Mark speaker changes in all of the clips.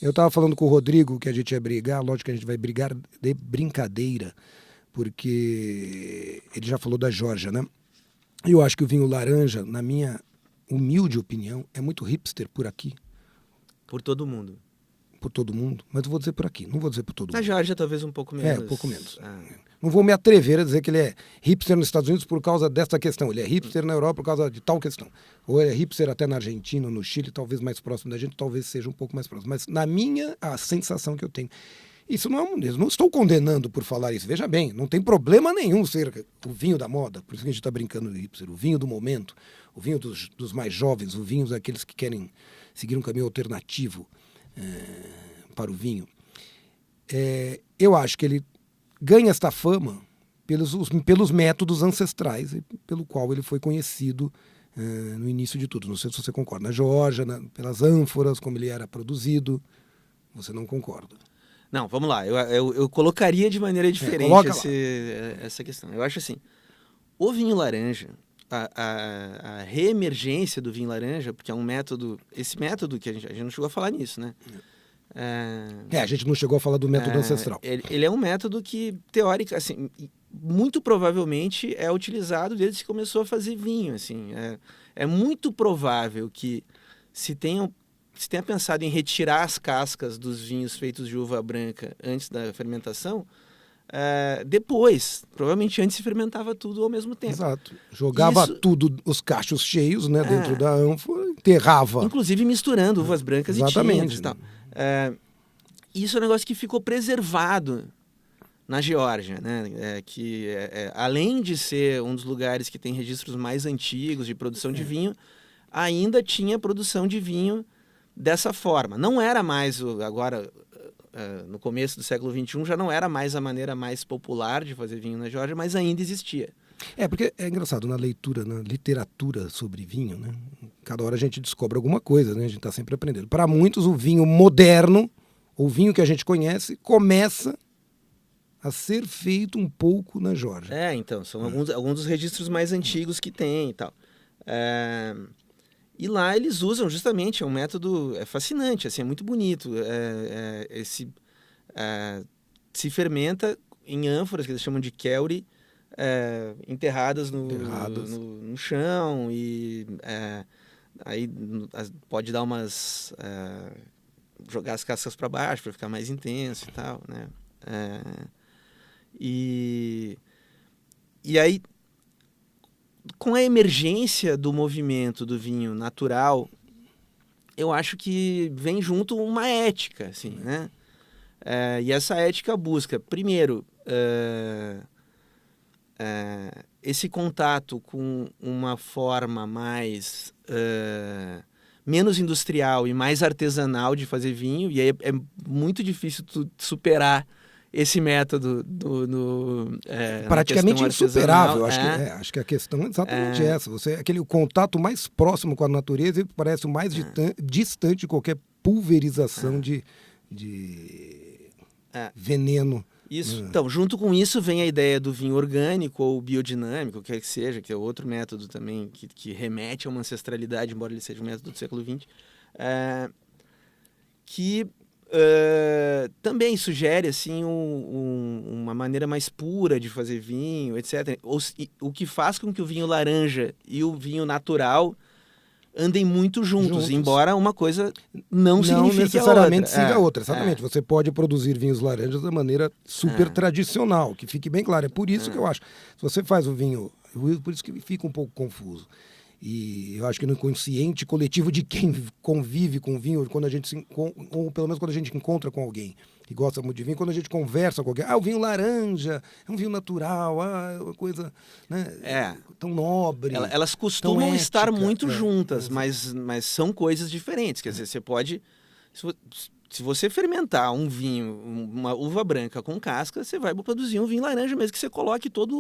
Speaker 1: Eu estava falando com o Rodrigo que a gente ia brigar, lógico que a gente vai brigar de brincadeira, porque ele já falou da Geórgia, né? E eu acho que o vinho laranja, na minha humilde opinião, é muito hipster por aqui,
Speaker 2: Por todo mundo.
Speaker 1: por todo mundo, mas eu vou dizer por aqui, não vou dizer por todo
Speaker 2: Na
Speaker 1: mundo.
Speaker 2: Geórgia talvez um pouco menos.
Speaker 1: Um pouco menos. Não vou me atrever a dizer que ele é hipster nos Estados Unidos por causa dessa questão. Ele é hipster na Europa por causa de tal questão. Ou ele é hipster até na Argentina, no Chile, talvez mais próximo da gente, talvez seja um pouco mais próximo. Mas na minha, a sensação que eu tenho. Isso não é eu não estou condenando por falar isso. Veja bem, não tem problema nenhum ser o vinho da moda. Por isso que a gente está brincando de hipster. O vinho do momento, o vinho dos mais jovens, o vinho daqueles que querem seguir um caminho alternativo para o vinho. Eu acho que ele ganha esta fama pelos métodos ancestrais e pelo qual ele foi conhecido no início de tudo. Não sei se você concorda. Na Geórgia, pelas ânforas, como ele era produzido, você não concorda.
Speaker 2: Não, vamos lá. Eu colocaria de maneira diferente essa questão. Eu acho assim, o vinho laranja, a reemergência do vinho laranja, porque é um método, esse método que a gente não chegou a falar nisso, né?
Speaker 1: A gente não chegou a falar do método ancestral.
Speaker 2: Ele é um método que, teórico, assim, muito provavelmente é utilizado desde que se começou a fazer vinho. Assim, é muito provável que se tenha pensado em retirar as cascas dos vinhos feitos de uva branca antes da fermentação, depois, provavelmente antes se fermentava tudo ao mesmo tempo.
Speaker 1: Exato. Jogava tudo, os cachos cheios, né, dentro da ânfora, enterrava.
Speaker 2: Inclusive misturando uvas brancas e tintas e tal. Isso é um negócio que ficou preservado na Geórgia, né? Além de ser um dos lugares que tem registros mais antigos de produção de vinho, ainda tinha produção de vinho dessa forma. Não era mais, agora, no começo do século XXI, já não era mais a maneira mais popular de fazer vinho na Geórgia, mas ainda existia.
Speaker 1: Porque é engraçado, na leitura, na literatura sobre vinho, né? Cada hora a gente descobre alguma coisa, né? A gente está sempre aprendendo. Para muitos, o vinho moderno, o vinho que a gente conhece, começa a ser feito um pouco na Geórgia.
Speaker 2: Então, são alguns dos registros mais antigos que tem e tal. E lá eles usam justamente, é um método fascinante, assim, é muito bonito. Se fermenta em ânforas, que eles chamam de kelri, enterradas no chão, e aí pode dar umas... jogar as cascas para baixo para ficar mais intenso e tal, né? E aí, com a emergência do movimento do vinho natural, eu acho que vem junto uma ética, assim, né? E essa ética busca, primeiro, esse contato com uma forma mais menos industrial e mais artesanal de fazer vinho, e aí é muito difícil tu superar esse método
Speaker 1: praticamente insuperável. Acho que a questão é exatamente essa. Aquele contato mais próximo com a natureza parece o mais distante de qualquer pulverização de veneno.
Speaker 2: Isso. Então, junto com isso vem a ideia do vinho orgânico ou biodinâmico, quer que seja, que é outro método também que remete a uma ancestralidade, embora ele seja um método do século XX, que também sugere assim, uma maneira mais pura de fazer vinho, etc. O que faz com que o vinho laranja e o vinho natural andem muito juntos, embora uma coisa não signifique
Speaker 1: necessariamente siga a outra. Exatamente. Você pode produzir vinhos laranjas da maneira super tradicional, que fique bem claro. É por isso que eu acho. Se você faz o vinho... Por isso que fica um pouco confuso. E eu acho que no inconsciente coletivo de quem convive com vinho, quando a gente ou pelo menos quando a gente encontra com alguém que gosta muito de vinho, quando a gente conversa com alguém, o vinho laranja, é um vinho natural, é uma coisa, né, tão nobre.
Speaker 2: Elas costumam estar muito juntas, mas são coisas diferentes. Quer dizer, você pode... Se você fermentar um vinho, uma uva branca com casca, você vai produzir um vinho laranja, mesmo que você coloque toda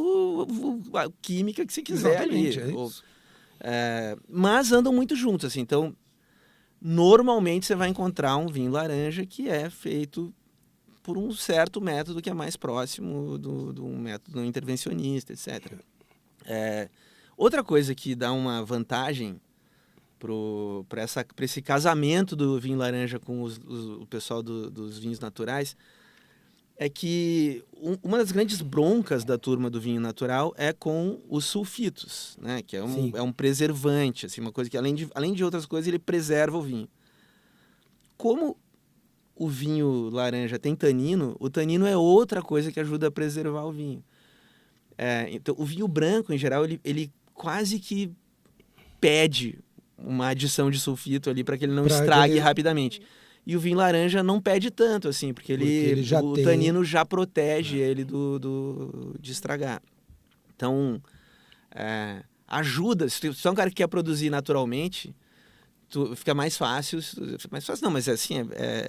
Speaker 2: a química que você quiser.
Speaker 1: Exatamente,
Speaker 2: ali. Mas andam muito juntos, assim. Então, normalmente você vai encontrar um vinho laranja que é feito por um certo método que é mais próximo do método intervencionista, etc. Outra coisa que dá uma vantagem para esse casamento do vinho laranja com o pessoal dos vinhos naturais, é que uma das grandes broncas da turma do vinho natural é com os sulfitos, né? Que é um preservante, assim, uma coisa que além de outras coisas ele preserva o vinho. Como o vinho laranja tem tanino, o tanino é outra coisa que ajuda a preservar o vinho. Então, o vinho branco, em geral, ele quase que pede uma adição de sulfito ali para que ele não estrague rapidamente. E o vinho laranja não pede tanto, assim, porque o tanino já protege ele de estragar. Então, ajuda. Se tu é um cara que quer produzir naturalmente, fica mais fácil. Mais fácil não, mas assim,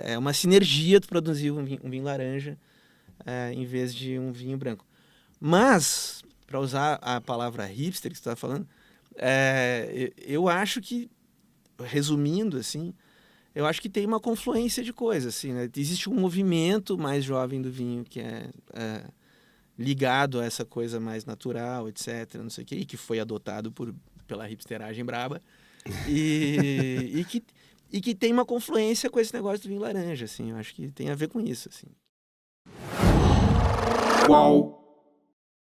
Speaker 2: é uma sinergia tu produzir um vinho laranja em vez de um vinho branco. Mas, para usar a palavra hipster que você está falando, eu acho que, resumindo, assim, eu acho que tem uma confluência de coisas, assim, né? Existe um movimento mais jovem do vinho que é ligado a essa coisa mais natural, etc., não sei o quê, e que foi adotado pela hipsteragem braba, e que tem uma confluência com esse negócio do vinho laranja, assim, eu acho que tem a ver com isso, assim.
Speaker 3: Qual